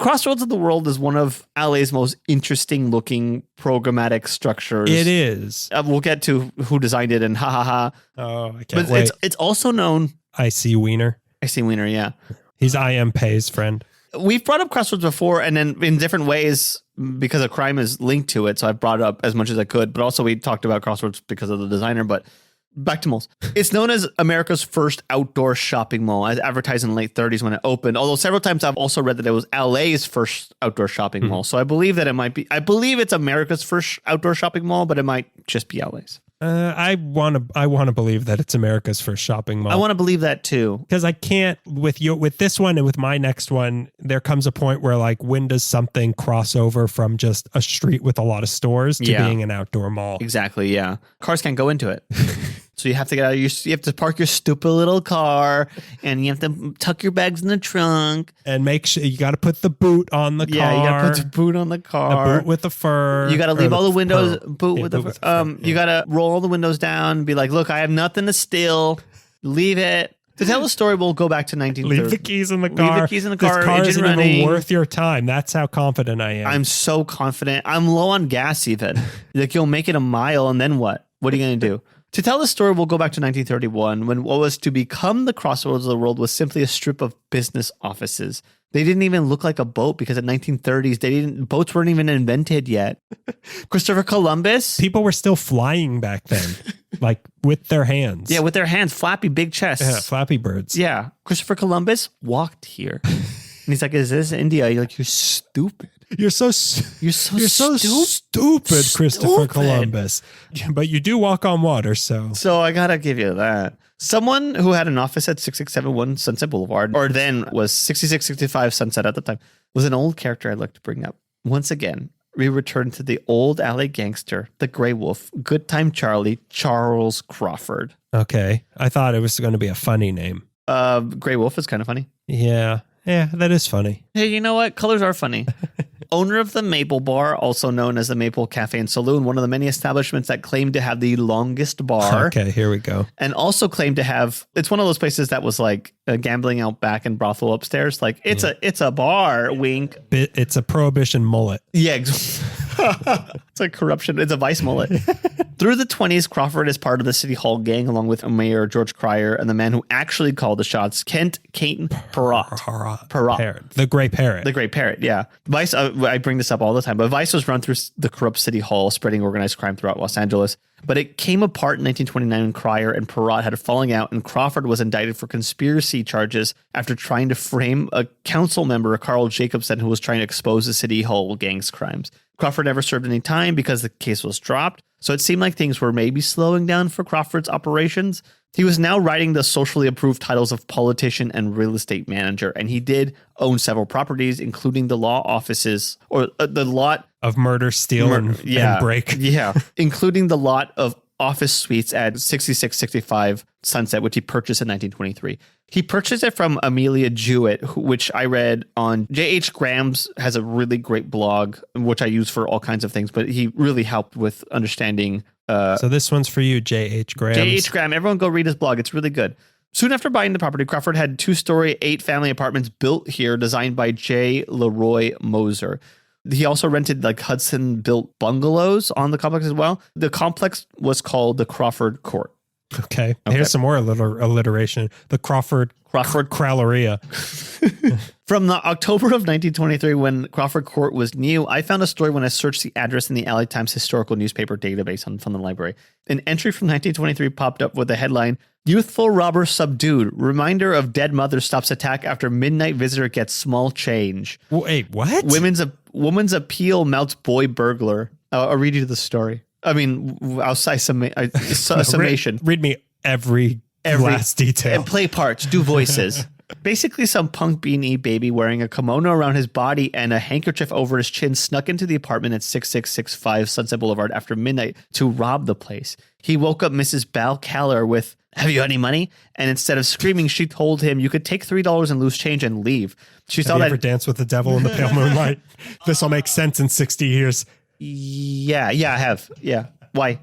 Crossroads of the World is one of LA's most interesting looking programmatic structures. It is. We'll get to who designed it and ha ha ha. Oh, I can't wait. It's also known. I see Wiener. Yeah. He's I.M. Pei's friend. We've brought up Crossroads before, and then in different ways because a crime is linked to it. So I've brought it up as much as I could, but also we talked about Crossroads because of the designer. But back to malls. It's known as America's first outdoor shopping mall, as advertised in the late 30s when it opened. Although several times I've also read that it was LA's first outdoor shopping mall. So I believe that it might be. I believe it's America's first outdoor shopping mall, but it might just be LA's. I want to believe that it's America's first shopping mall. I want to believe that too, because I can't with this one and with my next one. There comes a point where like, when does something cross over from just a street with a lot of stores to being an outdoor mall? Exactly. Yeah, cars can't go into it. So you have to get out. You have to park your stupid little car, and you have to tuck your bags in the trunk, and make sure you got to put the boot on the car. Yeah, you got to put the boot on the car. The boot with the fur. You got to leave all the windows. Boot with the fur. You got to roll all the windows down. Be like, look, I have nothing to steal. Leave it. To tell the story, we'll go back to 1930. Leave the keys in the car. Leave the keys in the car. This car isn't even worth your time. That's how confident I am. I'm so confident. I'm low on gas even. Like, you'll make it a mile, and then what? What are you going to do? To tell the story, we'll go back to 1931, when what was to become the Crossroads of the World was simply a strip of business offices. They didn't even look like a boat because in 1930s, boats weren't even invented yet. Christopher Columbus. People were still flying back then, like with their hands. Yeah, with their hands, flappy big chests. Yeah, Flappy Birds. Yeah. Christopher Columbus walked here. And he's like, is this India? You're like, you're stupid. You're so stupid, Christopher Columbus. But you do walk on water, so. So I gotta give you that. Someone who had an office at 6671 Sunset Boulevard, or then was 6665 Sunset at the time, was an old character I'd like to bring up. Once again, we return to the old alley gangster, the Grey Wolf, Good Time Charlie, Charles Crawford. Okay. I thought it was going to be a funny name. Grey Wolf is kind of funny. Yeah, that is funny. Hey, you know what? Colors are funny. Owner of the Maple Bar, also known as the Maple Cafe and Saloon, one of the many establishments that claim to have the longest bar. Okay, here we go. And also claim to have, it's one of those places that was like gambling out back and brothel upstairs. Like, it's a bar, wink. It's a prohibition mullet. Yeah, it's a corruption. It's a vice mullet. Through the 20s, Crawford is part of the City Hall gang, along with Mayor George Cryer and the man who actually called the shots, Kent Caton Perrott. The Gray Parrot. The Gray Parrot, yeah. Vice, I bring this up all the time, but Vice was run through the corrupt City Hall, spreading organized crime throughout Los Angeles. But it came apart in 1929 when Cryer and Perrott had a falling out, and Crawford was indicted for conspiracy charges after trying to frame a council member, Carl Jacobson, who was trying to expose the City Hall gang's crimes. Crawford never served any time because the case was dropped, so it seemed like things were maybe slowing down for Crawford's operations. He was now riding the socially approved titles of politician and real estate manager, and he did own several properties, including the law offices, or the lot of murder, steal, and break. Yeah, including the lot of office suites at 6665 Sunset, which he purchased in 1923. He purchased it from Amelia Jewett, which I read on J.H. Graham's has a really great blog, which I use for all kinds of things, but he really helped with understanding. So this one's for you, J.H. Graham. J.H. Graham. Everyone go read his blog. It's really good. Soon after buying the property, Crawford had 2-story, 8-family apartments built here, designed by J. Leroy Moser. He also rented like Hudson-built bungalows on the complex as well. The complex was called the Crawford Court. Okay. Here's some more alliteration. The Crawford Crowleria. From the October of 1923, when Crawford Court was new, I found a story when I searched the address in the LA Times historical newspaper database from the library. An entry from 1923 popped up with the headline, "Youthful robber subdued. Reminder of dead mother stops attack after midnight visitor gets small change." Wait, what? Woman's appeal melts boy burglar. I'll read you the story. I mean, I'll say summation. Read me every last detail. And play parts, do voices. Basically, some punk beanie baby wearing a kimono around his body and a handkerchief over his chin snuck into the apartment at 6665 Sunset Boulevard after midnight to rob the place. He woke up Mrs. Bal Keller with, "Have you any money?" And instead of screaming, she told him, "You could take $3 and loose change and leave." She saw that. Ever dance with the devil in the pale moonlight? This will make sense in 60 years. Yeah, I have. Yeah. Why?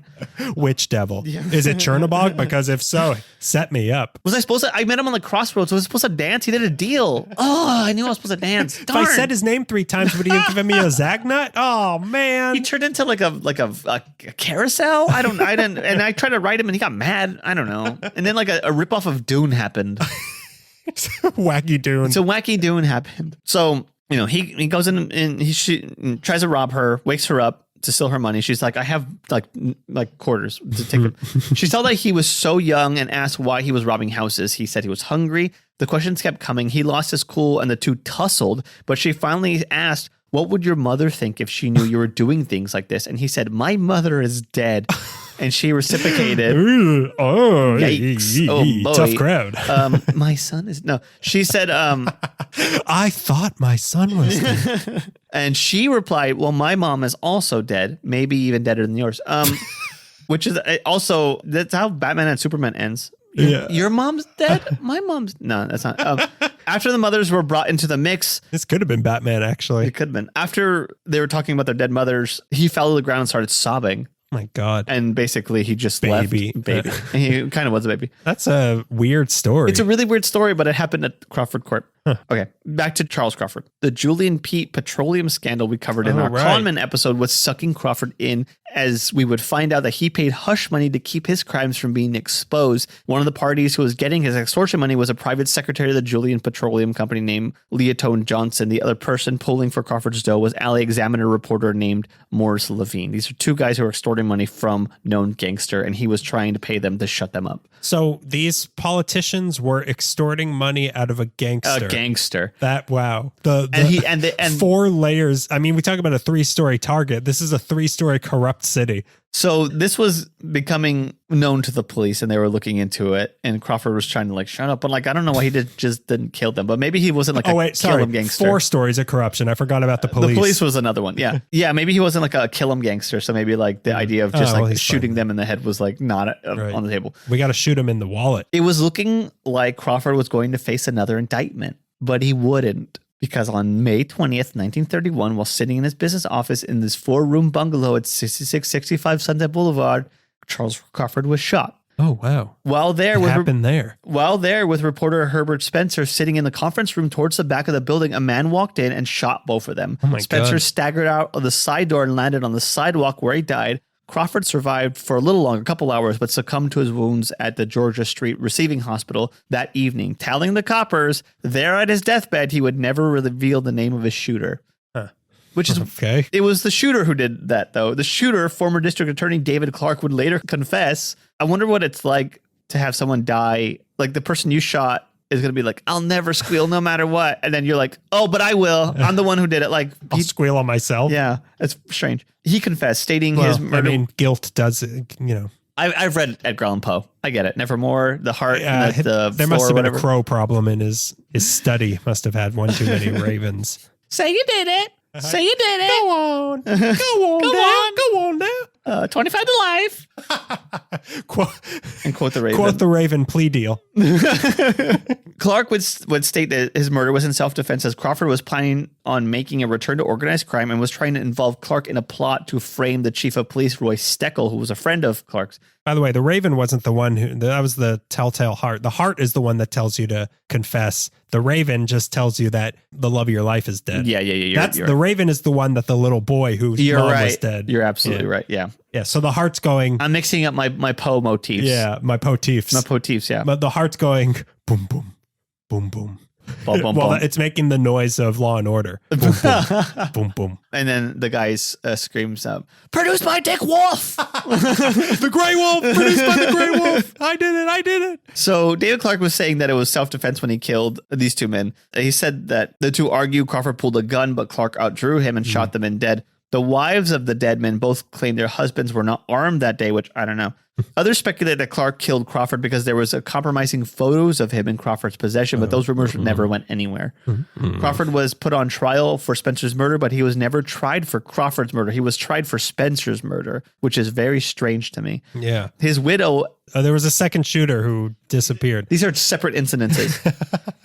Which devil? Is it Chernobog? Because if so, set me up. Was I supposed to? I met him on the Crossroads. Was I supposed to dance? He did a deal. Oh, I knew I was supposed to dance. Darn. If I said his name 3 times, would he have given me a Zagnut? Oh man. He turned into like a carousel. I didn't. And I tried to write him, and he got mad. I don't know. And then like a ripoff of Dune happened. Wacky Dune. So wacky Dune happened. So he goes in and she tries to rob her, wakes her up to steal her money. She's like, I have like quarters to take it. She told that he was so young and asked why he was robbing houses. He said he was hungry. The questions kept coming. He lost his cool and the two tussled, but she finally asked, what would your mother think if she knew you were doing things like this? And he said, my mother is dead. And she reciprocated. Oh, yikes. Oh, boy. Tough crowd. My son is no. She said, I thought my son was dead. And she replied, well, my mom is also dead, maybe even deader than yours. Which is also, that's how Batman and Superman ends. Your mom's dead? My mom's no, that's not. After the mothers were brought into the mix, this could have been Batman. Actually, it could have been. After they were talking about their dead mothers, he fell to the ground and started sobbing. My God. And basically he just left. Baby. He kind of was a baby. That's a weird story. It's a really weird story, but it happened at Crawford Court. Huh. Okay, back to Charles Crawford. The Julian Pete petroleum scandal we covered in our Conman episode was sucking Crawford in, as we would find out that he paid hush money to keep his crimes from being exposed. One of the parties who was getting his extortion money was a private secretary of the Julian Petroleum Company named Leotone Johnson. The other person pulling for Crawford's dough was Alley Examiner reporter named Morris Levine. These are 2 guys who were extorting money from known gangster, and he was trying to pay them to shut them up. So these politicians were extorting money out of a gangster. That wow. The 4 layers. I mean, we talk about a 3-story Target. This is a 3-story corrupt city. So this was becoming known to the police, and they were looking into it. And Crawford was trying to like shut up, but like I don't know why he didn't kill them. But maybe he wasn't like kill him gangster. 4 stories of corruption. I forgot about the police. The police was another one. Yeah, yeah. Maybe he wasn't like a kill him gangster. So maybe like the idea of just shooting them in the head was like not on the table. We got to shoot him in the wallet. It was looking like Crawford was going to face another indictment, but he wouldn't. Because on May 20th, 1931, while sitting in his business office in this 4-room bungalow at 6665 Sunset Boulevard, Charles Crawford was shot. Oh, wow. While there with reporter Herbert Spencer sitting in the conference room towards the back of the building, a man walked in and shot both of them. Oh my Spencer God. staggered out of the side door and landed on the sidewalk where he died. Crawford survived for a little longer, a couple hours, but succumbed to his wounds at the Georgia Street Receiving Hospital that evening, telling the coppers there at his deathbed he would never reveal the name of his shooter. Which is okay. It was the shooter who did that, though. The shooter, former district attorney David Clark, would later confess. I wonder what it's like to have someone die. Like the person you shot is going to be like, I'll never squeal no matter what. And then you're like, oh, but I will. I'm the one who did it. Like I'll squeal on myself. Yeah, it's strange. He confessed, stating his murder. I mean, guilt does, I've read Edgar Allan Poe. I get it. Nevermore, the heart, and the there must have been a crow problem in his study. Must have had one too many ravens. Say you did it. Say you did it. Go on. Go on. Go on now. 25 to life. Quote the Raven. Quote the Raven plea deal. Clark would state that his murder was in self-defense, as Crawford was planning on making a return to organized crime and was trying to involve Clark in a plot to frame the chief of police, Roy Steckel, who was a friend of Clark's. By the way, the Raven wasn't the one that was the telltale heart. The heart is the one that tells you to confess. The Raven just tells you that the love of your life is dead. Yeah. You're the Raven is the one that the little boy whose mom was dead. You're absolutely right. Yeah. Yeah. So the heart's going. I'm mixing up my Poe motifs. Yeah. My motifs. Yeah. But the heart's going boom, boom, boom, boom. Boom, boom, well, boom. It's making the noise of Law and Order. Boom, boom, boom, boom. And then the guy screams up, "Produced by Dick Wolf!" The Grey Wolf! Produced by the Grey Wolf! I did it! So David Clark was saying that it was self-defense when he killed these 2 men. He said that the 2 argued Crawford pulled a gun, but Clark outdrew him and shot them in dead. The wives of the dead men both claimed their husbands were not armed that day, which I don't know. Others speculate that Clark killed Crawford because there was compromising photos of him in Crawford's possession, but those rumors never went anywhere. Crawford was put on trial for Spencer's murder, but he was never tried for Crawford's murder. He was tried for Spencer's murder, which is very strange to me. Yeah. His widow... there was a second shooter who disappeared. These are separate incidences.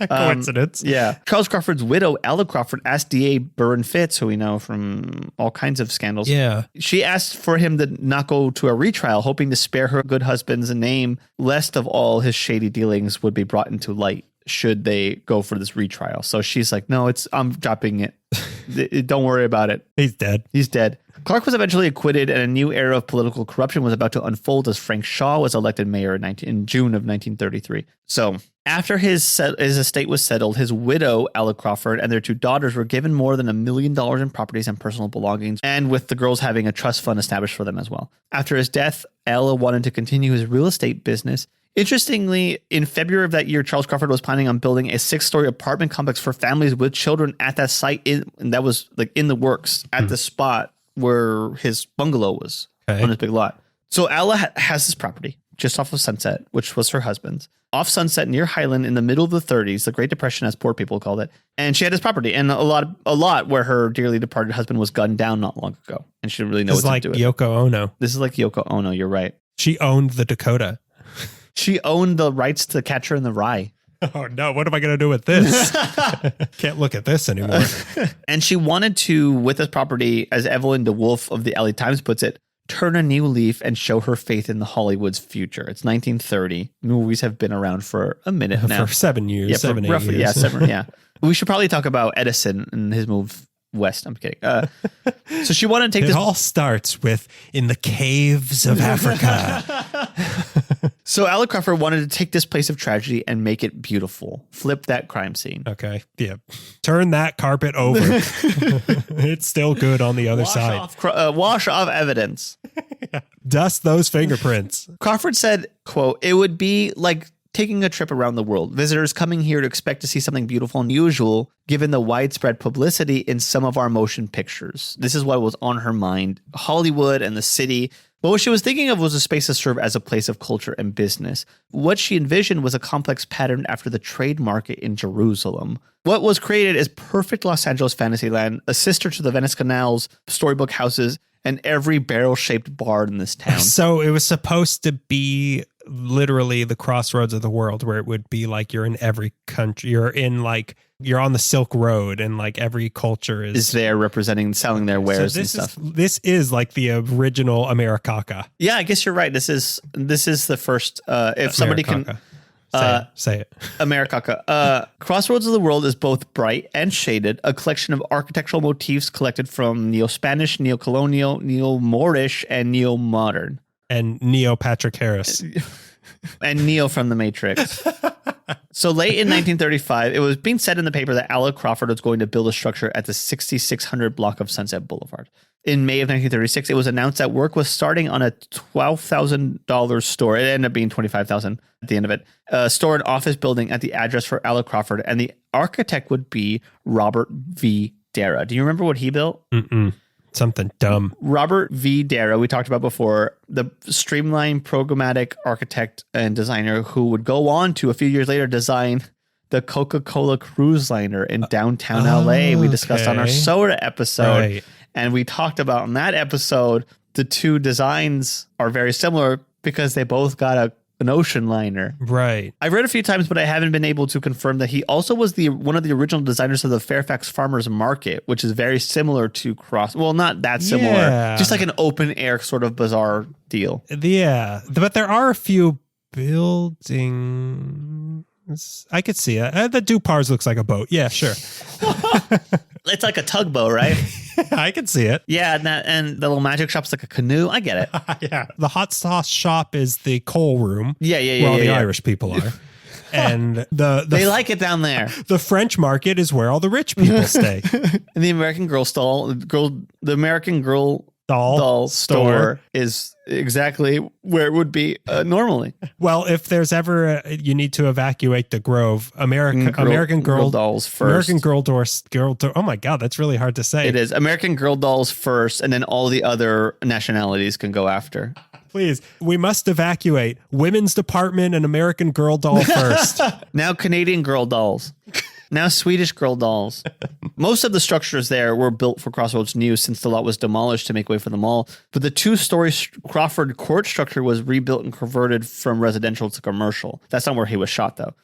Coincidence. Yeah. Charles Crawford's widow, Ella Crawford, asked DA Burren Fitz, who we know from all kinds of scandals. Yeah. She asked for him to not go to a retrial, hoping to spare her good husband's name, lest of all his shady dealings would be brought into light should they go for this retrial. So she's like, no, I'm dropping it. Don't worry about it. He's dead. Clark was eventually acquitted, and a new era of political corruption was about to unfold as Frank Shaw was elected mayor in June of 1933. So after his estate was settled, his widow, Ella Crawford, and their two daughters were given more than $1 million in properties and personal belongings, and with the girls having a trust fund established for them as well. After his death, Ella wanted to continue his real estate business. Interestingly, in February of that year, Charles Crawford was planning on building a 6-story apartment complex for families with children at that site, and that was like in the works at the spot where his bungalow was on his big lot. So Ella has this property just off of Sunset, which was her husband's, off Sunset near Highland in the middle of the 30s, the Great Depression, as poor people called it. And she had this property and a lot where her dearly departed husband was gunned down not long ago, and she didn't really know what to do with it. Yoko Ono. This is like Yoko Ono. You're right. She owned the Dakota. She owned the rights to Catcher in the Rye. Oh, no. What am I going to do with this? Can't look at this anymore. And she wanted to, with this property, as Evelyn DeWolf of the LA Times puts it, turn a new leaf and show her faith in the Hollywood's future. It's 1930. Movies have been around for a minute now. For 7 years. Yeah, 7, 8 roughly, years. Yeah, 7, yeah. We should probably talk about Edison and his move west. I'm kidding. So she wanted to take this. It all starts with in the caves of Africa. So Ella Crawford wanted to take this place of tragedy and make it beautiful. Flip that crime scene. Okay. Yeah. Turn that carpet over. It's still good on the other side. Wash off evidence. Dust those fingerprints. Crawford said, quote, "It would be like taking a trip around the world. Visitors coming here to expect to see something beautiful and unusual, given the widespread publicity in some of our motion pictures." This is what was on her mind. Hollywood and the city. But what she was thinking of was a space to serve as a place of culture and business. What she envisioned was a complex pattern after the trade market in Jerusalem. What was created is perfect Los Angeles Fantasyland, a sister to the Venice canals, storybook houses, and every barrel-shaped bar in this town. So it was supposed to be literally the crossroads of the world, where it would be like you're in every country. You're on the Silk Road, and like every culture is there representing, selling their wares and stuff. This is like the original Americaca. Yeah, I guess you're right. This is the first. If somebody can say it. Americaca. Crossroads of the World is both bright and shaded, a collection of architectural motifs collected from Neo-Spanish, Neo-Colonial, Neo-Moorish, and Neo-Modern. And Neo Patrick Harris. And Neo from The Matrix. So late in 1935, it was being said in the paper that Ella Crawford was going to build a structure at the 6600 block of Sunset Boulevard. In May of 1936, it was announced that work was starting on a $12,000 store. It ended up being $25,000 at the end of it. Store and office building at the address for Ella Crawford, and the architect would be Robert V. Dara. Do you remember what he built? Something dumb. Robert V. Dara, we talked about before, the streamlined programmatic architect and designer who would go on to, a few years later, design the Coca-Cola cruise liner in downtown LA. We discussed on our soda episode. Right. And we talked about in that episode, the two designs are very similar because they both got an ocean liner. Right. I've read a few times, but I haven't been able to confirm that he also was one of the original designers of the Fairfax Farmers Market, which is very similar to not that similar, just like an open air sort of bizarre deal. Yeah. But there are a few buildings. I could see it. The Dupars looks like a boat. Yeah, sure. It's like a tugboat, right? I can see it. Yeah, and the little magic shop's like a canoe. I get it. Yeah. The hot sauce shop is the coal room. Yeah. Where all the Irish people are. And they like it down there. The French market is where all the rich people stay. And the American Girl the American Girl doll store is exactly where it would be normally. Well, if there's ever you need to evacuate the Grove, American Girl dolls first. American Girl door. Oh my God, that's really hard to say. It is American Girl dolls first, and then all the other nationalities can go after. Please, we must evacuate. Women's department and American Girl doll first. Now Canadian Girl dolls. Now Swedish Girl dolls. Most of the structures there were built for Crossroads New since the lot was demolished to make way for the mall. But the 2-story Crawford court structure was rebuilt and converted from residential to commercial. That's not where he was shot, though.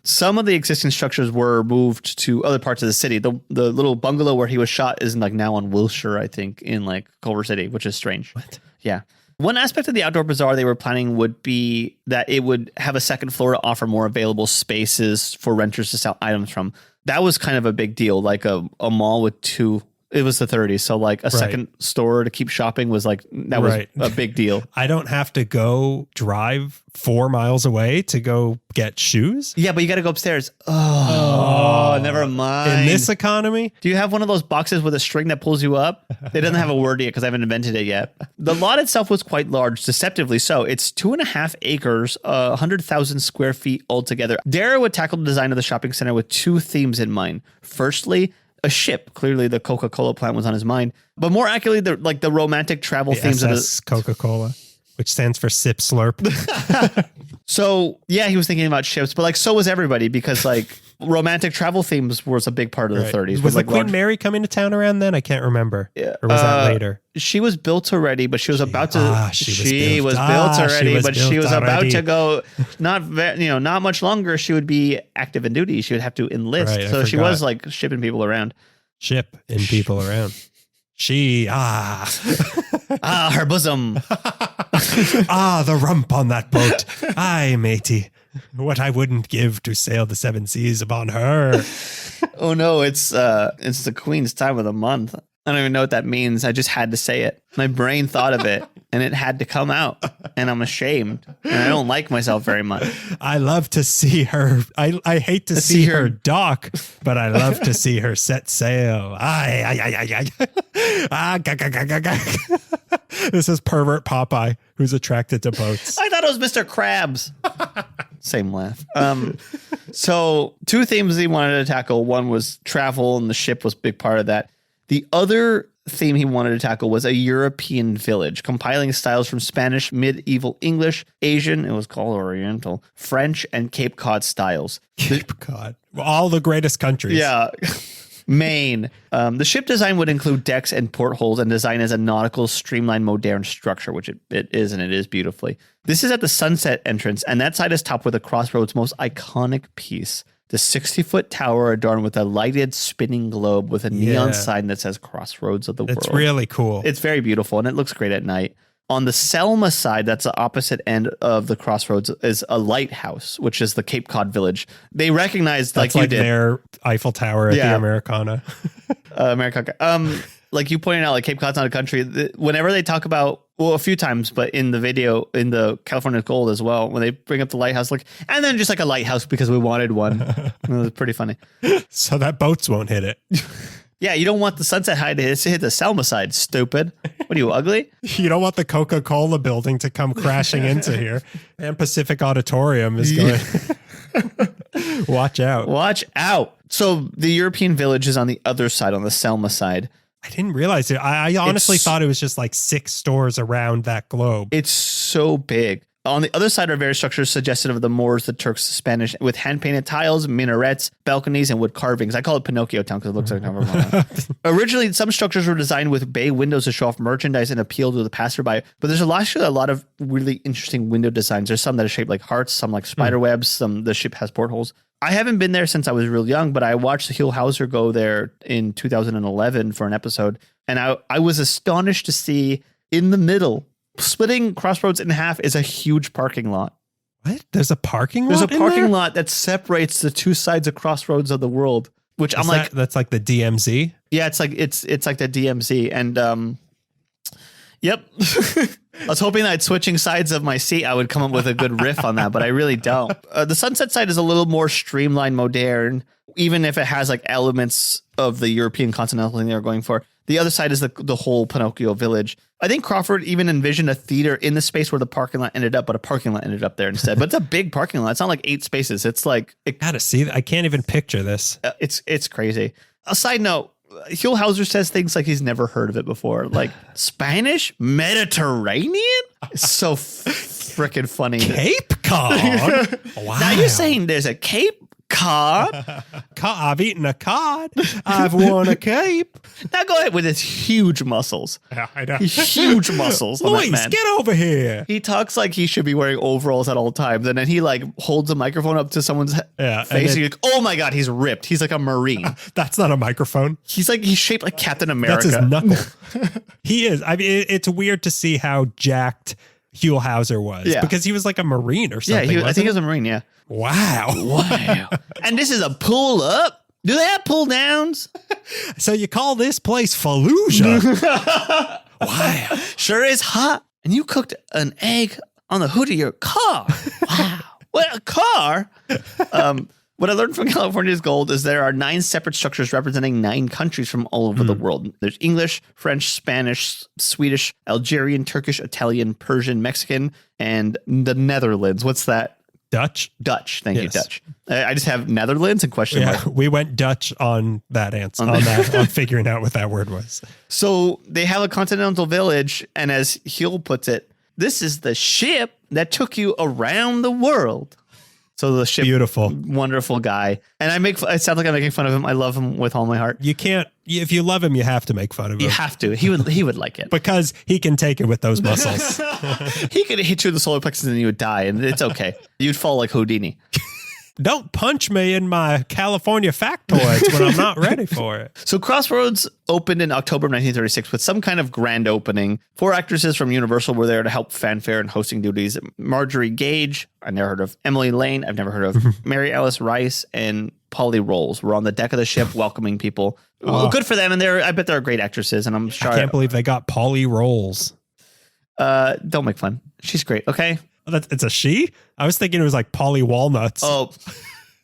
Some of the existing structures were moved to other parts of the city. The little bungalow where he was shot is like now on Wilshire, I think, in like Culver City, which is strange. What? Yeah. One aspect of the outdoor bazaar they were planning would be that it would have a second floor to offer more available spaces for renters to sell items from. That was kind of a big deal, like a mall with two. It was the 30s. So like a second store to keep shopping was like, that was a big deal. I don't have to go drive 4 miles away to go get shoes. Yeah, but you got to go upstairs. Oh, never mind. In this economy? Do you have one of those boxes with a string that pulls you up? It doesn't have a word yet because I haven't invented it yet. The lot itself was quite large, deceptively so. It's 2.5 acres, 100,000 square feet altogether. Darrow would tackle the design of the shopping center with 2 themes in mind. Firstly, a ship. Clearly, the Coca-Cola plant was on his mind, but more accurately, the romantic travel themes of the Coca-Cola, which stands for Sip Slurp. So yeah, he was thinking about ships, but like so was everybody because like romantic travel themes was a big part of the 30s. Was like Queen Mary coming to town around then? I can't rember. Yeah. Or was that later? She was built already, but she was about to. She was built already, but she was about to go. Not much longer. She would be active in duty. She would have to enlist. Right, so she was like shipping people around. Ship in people around. Her bosom. The rump on that boat. Aye, matey. What I wouldn't give to sail the 7 seas upon her. Oh no, it's the Queen's time of the month. I don't even know what that means. I just had to say it. My brain thought of it and it had to come out and I'm ashamed and I don't like myself very much. I love to see her. I hate to see her dock, but I love to see her set sail. This is pervert Popeye who's attracted to boats. I thought it was Mr. Krabs. Same laugh. So 2 themes he wanted to tackle. One was travel and the ship was a big part of that. The other theme he wanted to tackle was a European village, compiling styles from Spanish, medieval English, Asian, it was called Oriental, French, and Cape Cod styles. Cape Cod. All the greatest countries. Yeah. Maine. The ship design would include decks and portholes and design as a nautical, streamlined, modern structure, which it is, and it is beautifully. This is at the Sunset entrance, and that side is topped with the Crossroads' most iconic piece. The 60-foot tower adorned with a lighted spinning globe with a neon sign that says Crossroads of the World. It's really cool. It's very beautiful, and it looks great at night. On the Selma side, that's the opposite end of the Crossroads, is a lighthouse, which is the Cape Cod Village. They recognized, that's like you did, their Eiffel Tower at the Americana. Like you pointed out, like Cape Cod's not a country. Whenever they talk about, well, a few times, but in the video, in the California Gold as well, when they bring up the lighthouse, like, and then just like a lighthouse because we wanted one. It was pretty funny. So that boats won't hit it. Yeah, you don't want the Sunset High to hit the Selma side, stupid. What are you, ugly? You don't want the Coca-Cola building to come crashing into here. And Pacific Auditorium is going. Watch out. Watch out. So the European village is on the other side, on the Selma side. I didn't realize it. I honestly thought it was just like 6 stores around that globe. It's so big. On the other side are various structures suggestive of the Moors, the Turks, the Spanish, with hand-painted tiles, minarets, balconies, and wood carvings. I call it Pinocchio Town because it looks like Originally, some structures were designed with bay windows to show off merchandise and appeal to the passerby. But there's actually a lot of really interesting window designs. There's some that are shaped like hearts, some like spider webs, the ship has portholes. I haven't been there since I was real young, but I watched Hugh Hauser go there in 2011 for an episode. And I was astonished to see in the middle, splitting Crossroads in half, is a huge parking lot. What? There's a parking lot? There's a parking lot that separates the 2 sides of Crossroads of the world, which I'm like, that's like the DMZ? Yeah, it's like the DMZ. And yep. I was hoping that switching sides of my seat, I would come up with a good riff on that, but I really don't. The Sunset side is a little more streamlined, modern, even if it has like elements of the European continental thing they were going for. The other side is the whole Pinocchio village. I think Crawford even envisioned a theater in the space where the parking lot ended up, but a parking lot ended up there instead. But it's a big parking lot. It's not like 8 spaces. It's like... Gotta see. I can't even picture this. It's crazy. A side note, Hauser says things like he's never heard of it before, like Spanish Mediterranean. It's so freaking funny. Cape Cod. Wow. Now you're saying there's a Cape Cod? I've eaten a cod. I've worn a cape. Now go ahead with his huge muscles. Yeah, I know. Huge muscles. Luis, get over here. He talks like he should be wearing overalls at all times, and then he like holds a microphone up to someone's face, and he's like, "Oh my god, he's ripped. He's like a Marine." That's not a microphone. He's shaped like Captain America. That's his knuckle. He is. I mean, it's weird to see how jacked Huell Hauser was, because he was like a Marine or something. Yeah, I think he was a Marine. Yeah. Wow. And this is a pull up. Do they have pull downs? So you call this place Fallujah? Wow. Sure is hot. And you cooked an egg on the hood of your car. Wow. What, a car? What I learned from California's Gold is there are 9 separate structures representing 9 countries from all over the world. There's English, French, Spanish, Swedish, Algerian, Turkish, Italian, Persian, Mexican, and the Netherlands. What's that? Dutch. Thank you, Dutch. I just have Netherlands and question mark. We went Dutch on that answer, on figuring out what that word was. So they have a continental village, and as Huell puts it, this is the ship that took you around the world. So the ship, beautiful, wonderful guy. And it sounds like I'm making fun of him. I love him with all my heart. You can't, if you love him, you have to make fun of him. You have to. He would like it. Because he can take it with those muscles. He could hit you in the solar plexus and you would die, and it's okay. You'd fall like Houdini. Don't punch me in my California factoids when I'm not ready for it. So Crossroads opened in October 1936 with some kind of grand opening. 4 actresses from Universal were there to help fanfare and hosting duties. Marjorie Gage, I've never heard of. Emily Lane, I've never heard of. Mary Alice Rice and Polly Rolls were on the deck of the ship welcoming people. Well, good for them, and I bet they're great actresses, and I'm sure. I can't believe they got Polly Rolls. Don't make fun. She's great, okay? It's a she? I was thinking it was like Polly Walnuts. Oh,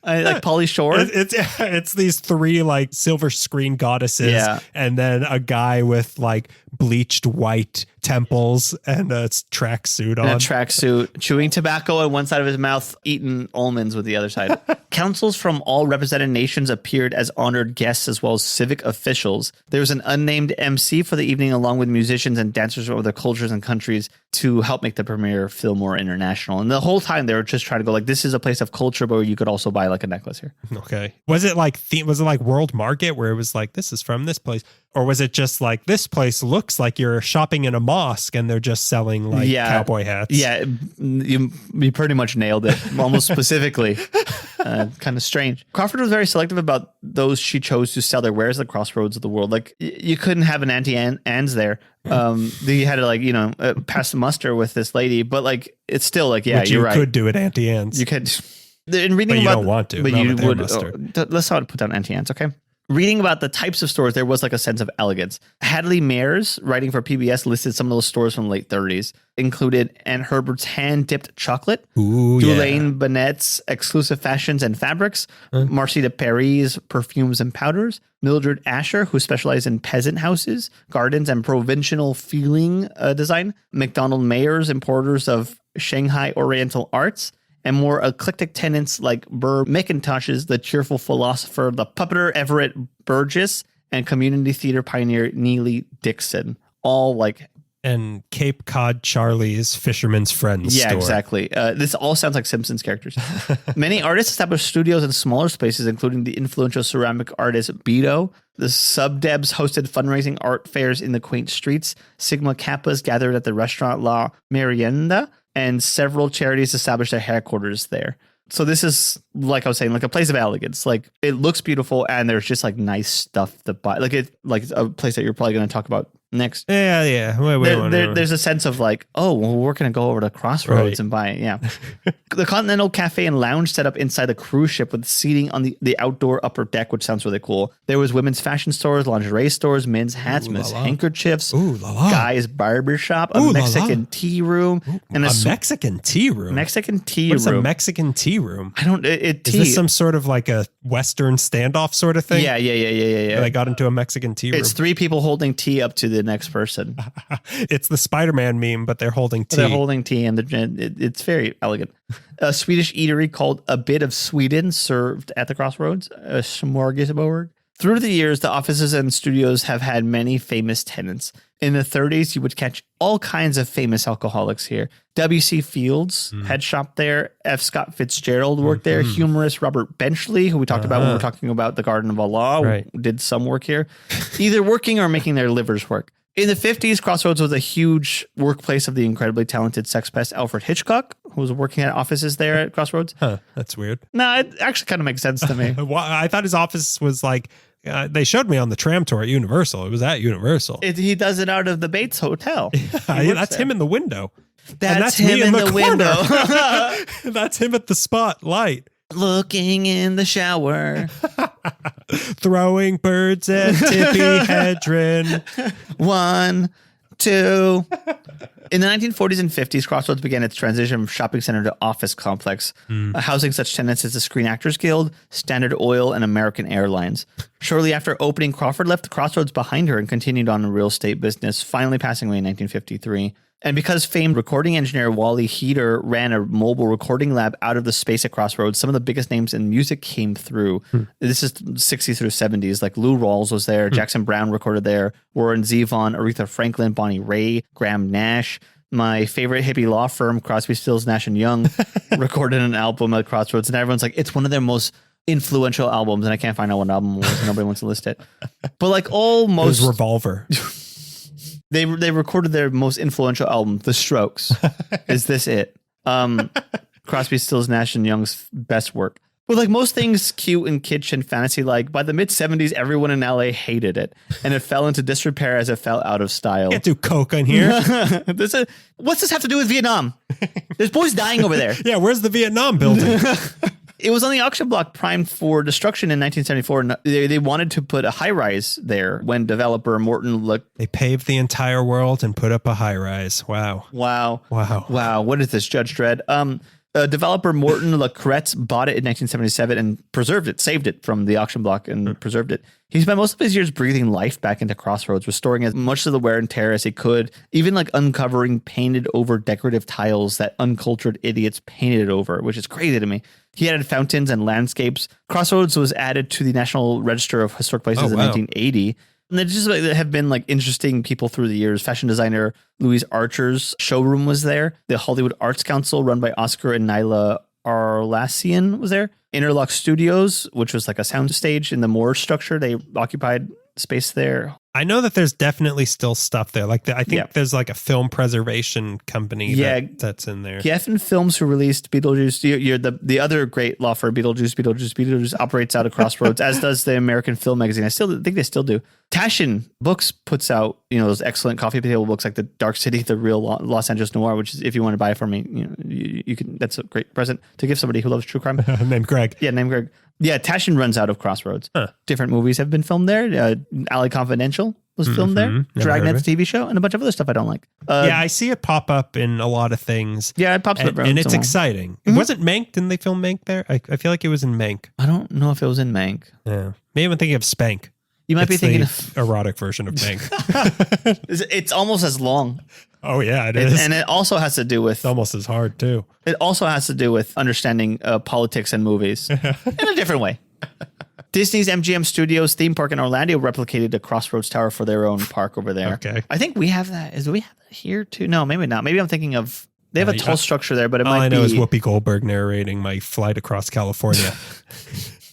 like Polly Shore? It's these 3 like silver screen goddesses, and then a guy with like bleached white temples and a tracksuit on. And a tracksuit, chewing tobacco on one side of his mouth, eating almonds with the other side. Councils from all represented nations appeared as honored guests as well as civic officials. There was an unnamed MC for the evening along with musicians and dancers from other cultures and countries to help make the premiere feel more international. And the whole time they were just trying to go like, this is a place of culture, but you could also buy like a necklace here. Okay. Was it like World Market where it was like, this is from this place? Or was it just like, this place looks like you're shopping in a mosque and they're just selling like cowboy hats? Yeah, you pretty much nailed it, almost specifically. Kind of strange. Crawford was very selective about those she chose to sell their wares at the crossroads of the world. Like you couldn't have an Auntie Anne's there. You had to pass the muster with this lady, but like it's still like, yeah, you're right. You could do it Auntie Anne's. You could. In reading but you don't want to. But you would. Let's not put down Auntie Anne's, okay? Reading about the types of stores, there was like a sense of elegance. Hadley Mayers, writing for PBS, listed some of those stores from the late 30s. Included Ann Herbert's hand-dipped chocolate, Dulaine Bennett's exclusive fashions and fabrics, Marcy de Paris' perfumes and powders, Mildred Asher, who specialized in peasant houses, gardens, and provincial feeling design, McDonald Mayers, importers of Shanghai Oriental arts, and more eclectic tenants like Burr McIntosh's The Cheerful Philosopher, the puppeteer Everett Burgess, and community theater pioneer Neely Dixon. All like... And Cape Cod Charlie's Fisherman's Friends store. Exactly. This all sounds like Simpsons characters. Many artists established studios in smaller spaces, including the influential ceramic artist Beto. The Subdebs hosted fundraising art fairs in the quaint streets. Sigma Kappas gathered at the restaurant La Merienda, and several charities established their headquarters there. So this is, like I was saying, like a place of elegance. Like it looks beautiful, and there's just like nice stuff to buy. Like a place that you're probably going to talk about next. Yeah. There's a sense of like, oh, well, we're going to go over to Crossroads and buy it. Yeah. The Continental Cafe and Lounge set up inside the cruise ship with seating on the outdoor upper deck, which sounds really cool. There was women's fashion stores, lingerie stores, men's hats, men's handkerchiefs, guys' barbershop, a Mexican tea room, and a Mexican tea room. What's a Mexican tea room? I don't. Is this some sort of like a Western standoff sort of thing? Yeah. They got into a Mexican tea room. It's 3 people holding tea up to the next person. It's the Spider-Man meme, but they're holding tea. And it's very elegant. A Swedish eatery called A Bit of Sweden served at the Crossroads. A smorgasbord. Through the years, the offices and studios have had many famous tenants. In the 30s, you would catch all kinds of famous alcoholics here. W.C. Fields had shopped there. F. Scott Fitzgerald worked there. Humorist Robert Benchley, who we talked about when we were talking about the Garden of Allah, did some work here, either working or making their livers work. In the 50s, Crossroads was a huge workplace of the incredibly talented sex pest Alfred Hitchcock, who was working at offices there at Crossroads. Huh, that's weird. No, it actually kind of makes sense to me. Well, I thought his office was like, they showed me on the tram tour at Universal. It was at Universal. He does it out of the Bates Hotel. Yeah, that's him in the window. That's him in the window. That's him at the spotlight. Looking in the shower. Throwing birds at Tippi Hedren. 1, 2. In the 1940s and 50s, Crossroads began its transition from shopping center to office complex, housing such tenants as the Screen Actors Guild, Standard Oil, and American Airlines. Shortly after opening, Crawford left the Crossroads behind her and continued on the real estate business, finally passing away in 1953. And because famed recording engineer Wally Heater ran a mobile recording lab out of the space at Crossroads, some of the biggest names in music came through. This is 60s through 70s. Like Lou Rawls was there. Jackson Browne recorded there. Warren Zevon, Aretha Franklin, Bonnie Raitt, Graham Nash. My favorite hippie law firm, Crosby, Stills, Nash & Young, recorded an album at Crossroads. And everyone's like, it's one of their most influential albums. And I can't find out what album it was. Nobody wants to list it. But like almost... It was Revolver. They recorded their most influential album, The Strokes. Is this it? Crosby, Stills, Nash & Young's best work. But like most things cute and kitsch and fantasy-like, by the mid-70s, everyone in LA hated it. And it fell into disrepair as it fell out of style. Can't do coke in here. What's this have to do with Vietnam? There's boys dying over there. Yeah, where's the Vietnam building? It was on the auction block primed for destruction in 1974. They wanted to put a high-rise there when developer Morton looked. They paved the entire world and put up a high-rise. Wow. What is this, Judge Dredd? Developer Morton Lacretz bought it in 1977 and preserved it, saved it from the auction block and preserved it. He spent most of his years breathing life back into Crossroads, restoring as much of the wear and tear as he could, even like uncovering painted over decorative tiles that uncultured idiots painted over, which is crazy to me. He added fountains and landscapes. Crossroads was added to the National Register of Historic Places in 1980. And they just have been like interesting people through the years. Fashion designer Louise Archer's showroom was there. The Hollywood Arts Council, run by Oscar and Nyla Arlassian, was there. Interlock Studios, which was like a sound stage in the Moore structure. They occupied space there. I know that there's definitely still stuff there. Like I think there's like a film preservation company that's in there. Geffen Films, who released Beetlejuice. You're the other great law firm, Beetlejuice operates out of Crossroads, as does the American Film Magazine. I think they still do. Taschen Books puts out those excellent coffee table books like The Dark City, The Real Los Angeles Noir, which is, if you want to buy it for me, you can. That's a great present to give somebody who loves true crime. Named Greg. Yeah, named Greg. Yeah, Taschen runs out of Crossroads. Different movies have been filmed there. Alley Confidential was filmed there. Dragnet, the TV show, and a bunch of other stuff I don't like. Yeah, I see it pop up in a lot of things. Yeah, it pops up. And it's exciting. Wasn't Mank? Didn't they film Mank there? I feel like it was in Mank. I don't know if it was in Mank. Yeah. Maybe I'm thinking of Spank. You might be thinking of erotic version of Mank. It's almost as long. Oh, yeah, it is. And it also has to do with... It's almost as hard, too. It also has to do with understanding politics and movies in a different way. Disney's MGM Studios theme park in Orlando replicated the Crossroads Tower for their own park over there. Okay. I think we have that. Do we have that here, too? No, maybe not. Maybe I'm thinking of... They have a tall structure there, but it might be... All I know is Whoopi Goldberg narrating my flight across California.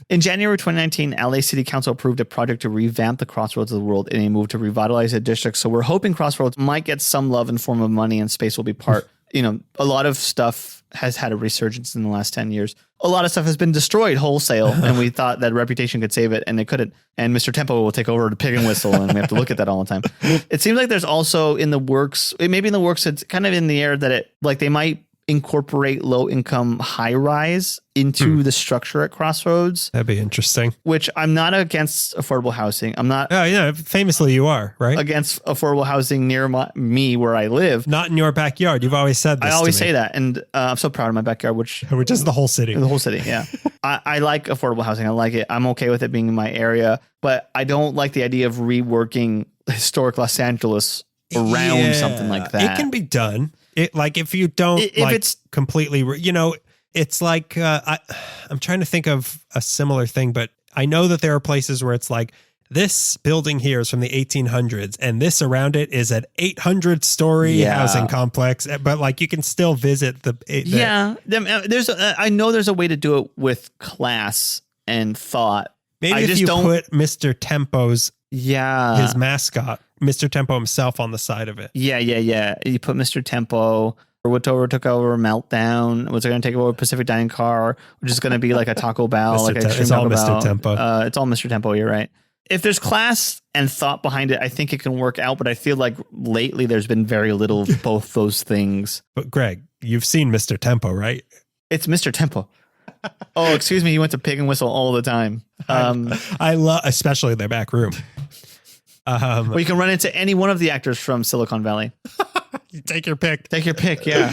In January 2019, LA City Council approved a project to revamp the Crossroads of the world in a move to revitalize the district. So we're hoping Crossroads might get some love in form of money, and space will be part. A lot of stuff has had a resurgence in the last 10 years. A lot of stuff has been destroyed wholesale, and we thought that Reputation could save it, and it couldn't. And Mr. Tempo will take over the pig and whistle, and we have to look at that all the time. It seems like there's also in the works, it's kind of in the air that they might incorporate low-income high-rise into the structure at Crossroads. That'd be interesting. Which I'm not against affordable housing. I'm not. Oh, yeah. Famously, you are, right? Against affordable housing near me where I live. Not in your backyard. You've always said this. I always say that. And I'm so proud of my backyard, which is the whole city. The whole city, yeah. I like affordable housing. I like it. I'm okay with it being in my area. But I don't like the idea of reworking historic Los Angeles around something like that. It can be done. If you don't it's completely, it's like I'm trying to think of a similar thing, but I know that there are places where it's like, this building here is from the 1800s and this around it is an 800-story housing complex, but like you can still visit I know there's a way to do it with class and thought. Maybe if you put Mr. Tempo's his mascot, Mr. Tempo himself, on the side of it. Yeah. You put Mr. Tempo, or what took over Meltdown. Was it going to take over Pacific Dining Car, which is going to be like a Taco Bell? It's all Mr. Tempo. It's all Mr. Tempo. You're right. If there's class and thought behind it, I think it can work out. But I feel like lately there's been very little of both those things. But Greg, you've seen Mr. Tempo, right? It's Mr. Tempo. Oh, excuse me. You went to Pig and Whistle all the time. I love, especially their back room. Well, you can run into any one of the actors from Silicon Valley. Take your pick. Yeah.